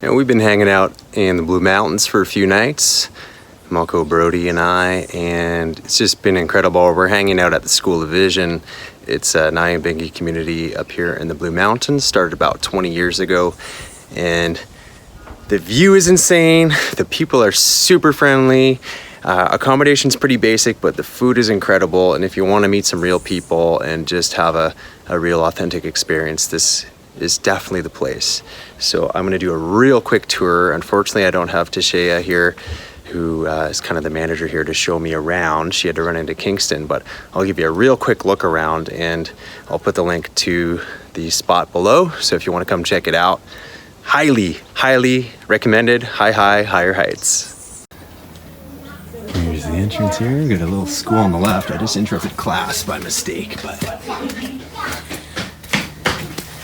And we've been hanging out in the Blue Mountains for a few nights, Mokko, Brody, and I, and it's just been incredible. We're hanging out at the School of Vision. It's a Nyabinghi community up here in the Blue Mountains, started about 20 years ago, and the view is insane. The people are super friendly. Accommodation's pretty basic, but the food is incredible, and if you want to meet some real people and just have a real authentic experience, this is definitely the place. So I'm going to do a real quick tour. Unfortunately, I don't have Tashea here, who is kind of the manager here, to show me around. She had to run into Kingston, but I'll give you a real quick look around, and I'll put the link to the spot below. So if you want to come check it out, highly recommended. Higher heights. Here's the entrance here. We got a little school on the left. I just interrupted class by mistake, but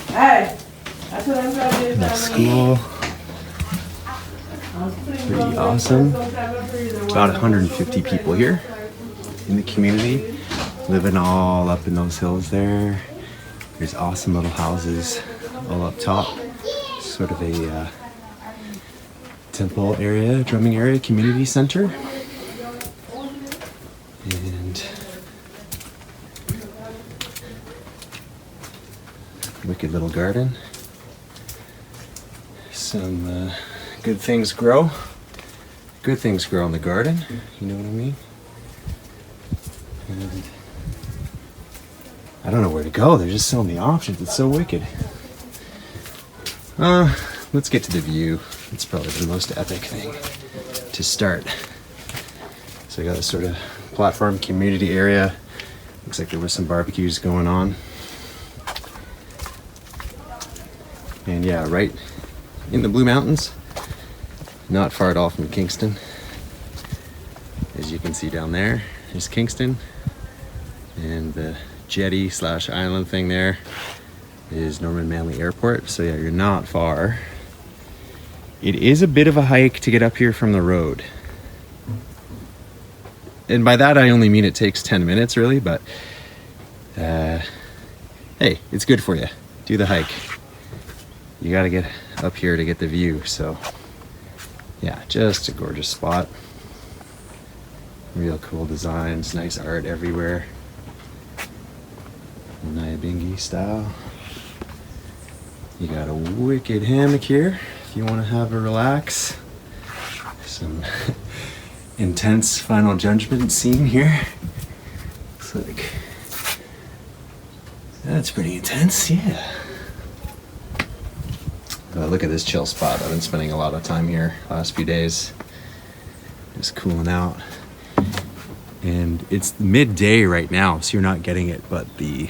hey, that's what I'm trying to do. the school, pretty awesome. About 150 people here in the community, living all up in those hills there. There's awesome little houses all up top. Sort of a temple area, drumming area, community center. And wicked little garden. Some good things grow. Good things grow in the garden, you know what I mean? And I don't know where to go. There's just so many options. It's so wicked. Let's get to the view. It's probably the most epic thing to start. So I got this sort of platform community area. Looks like there was some barbecues going on. And yeah, right in the Blue Mountains, not far at all from Kingston. As you can see down there, there's Kingston, and the jetty / island thing there is Norman Manley Airport. So yeah, you're not far. It is a bit of a hike to get up here from the road. And by that I only mean it takes 10 minutes really, but hey, it's good for you. Do the hike. You gotta get up here to get the view. So yeah, just a gorgeous spot. Real cool designs, nice art everywhere. Nyabinghi style. You got a wicked hammock here if you want to have a relax. Some intense Final Judgment scene here. Looks like that's pretty intense, yeah. Look at this chill spot. I've been spending a lot of time here last few days, just cooling out. And it's midday right now, so you're not getting it, but the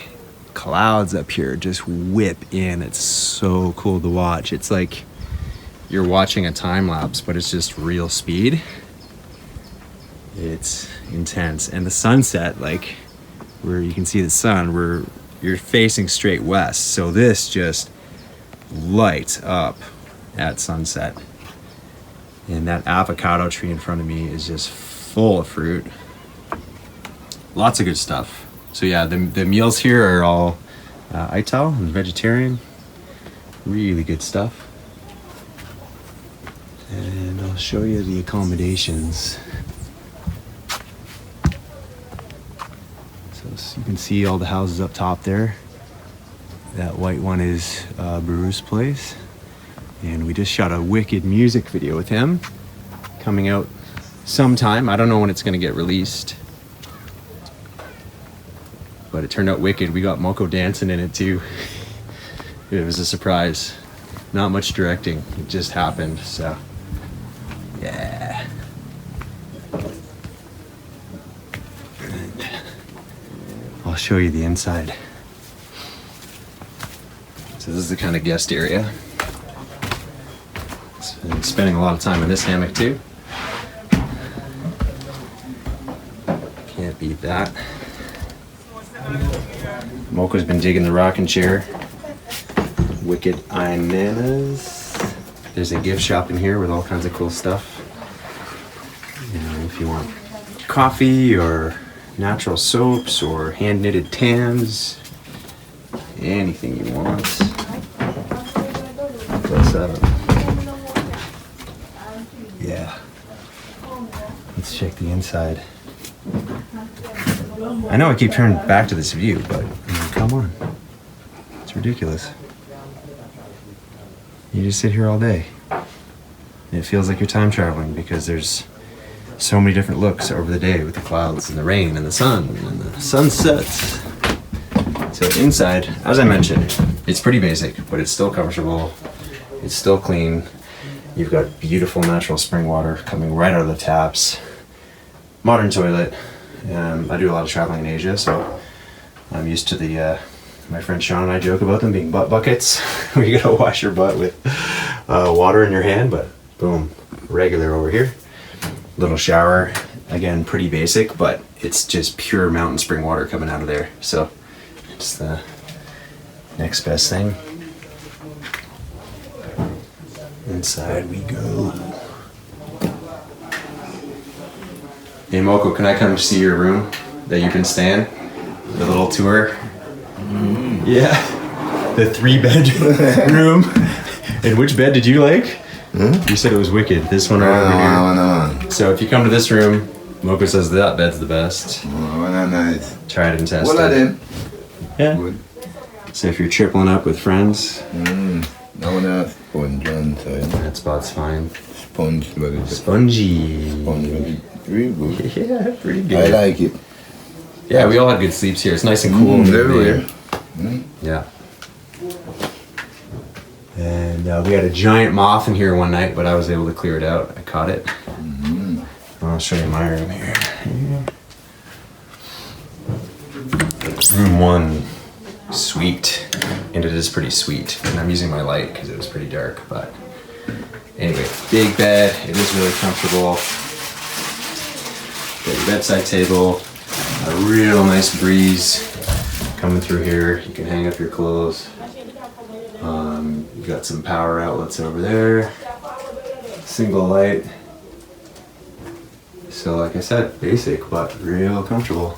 clouds up here just whip in. It's so cool to watch. It's like you're watching a time lapse, but it's just real speed. It's intense. And the sunset, like where you can see the sun, where you're facing straight west, so this just lights up at sunset. And that avocado tree in front of me is just full of fruit. Lots of good stuff. So yeah, the meals here are all Aital and vegetarian. Really good stuff. And I'll show you the accommodations. So you can see all the houses up top there. That white one is Bruce's place. And we just shot a wicked music video with him. Coming out sometime. I don't know when it's gonna get released. But it turned out wicked. We got Mokko dancing in it too. It was a surprise. Not much directing. It just happened, so yeah. And I'll show you the inside. So this is the kind of guest area. Been spending a lot of time in this hammock too. Can't beat that. Mokko's been digging the rocking chair. Wicked Inanas. There's a gift shop in here with all kinds of cool stuff. You know, if you want coffee or natural soaps or hand knitted tans, anything you want. Plus Yeah. Let's check the inside. I know I keep turning back to this view, but I mean, come on. It's ridiculous. You just sit here all day. And it feels like you're time traveling because there's so many different looks over the day with the clouds and the rain and the sun and the sunsets. So inside, as I mentioned, it's pretty basic, but it's still comfortable. It's still clean. You've got beautiful natural spring water coming right out of the taps. Modern toilet. I do a lot of traveling in Asia, so I'm used to the, my friend Sean and I joke about them being butt buckets, where you gotta wash your butt with water in your hand, but boom, regular over here. Little shower, again, pretty basic, but it's just pure mountain spring water coming out of there. So it's the next best thing. Inside we go. Hey Mokko, can I come see your room that you've been staying? The little tour? Yeah. The 3-bed room. And which bed did you like? You said it was wicked. This one right over here. So if you come to this room, Mokko says that bed's the best. Nice. Try it and test What are it. them? Yeah. Good. So if you're tripling up with friends, No, sponge on side. that spot's fine. Sponge, but it's Spongy. sponge. Very good. Yeah, pretty I good. like it. Yeah, we all had good sleeps here. It's nice and cool. Very well. Yeah. And we had a giant moth in here one night, but I was able to clear it out. I caught it. I'll show you my room here. Room 1, sweet, and it is pretty sweet. And I'm using my light because it was pretty dark, but anyway, big bed. It is really comfortable. Got your bedside table, a real nice breeze coming through here. You can hang up your clothes. You got some power outlets over there. Single light. So like I said, basic but real comfortable.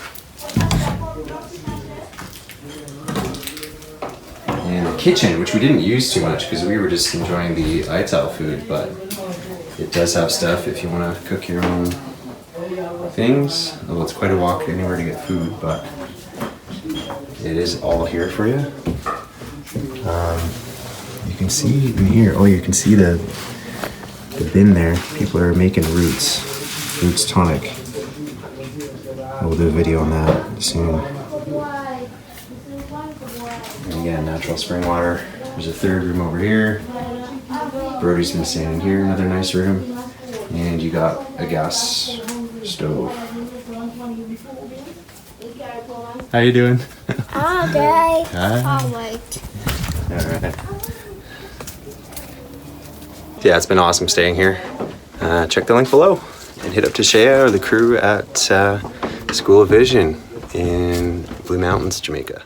And the kitchen, which we didn't use too much because we were just enjoying the Untitled food, but it does have stuff if you want to cook your own things. Although it's quite a walk anywhere to get food, but it is all here for you. You can see in here, you can see the bin there. People are making roots tonic. We'll do a video on that soon. And again, natural spring water. There's a third room over here. Brody's been staying in here, another nice room. And you got a gas stove. How you doing? Okay. Hi. All right. All right. Yeah, it's been awesome staying here. Check the link below and hit up to Shea or the crew at School of Vision in Blue Mountains, Jamaica.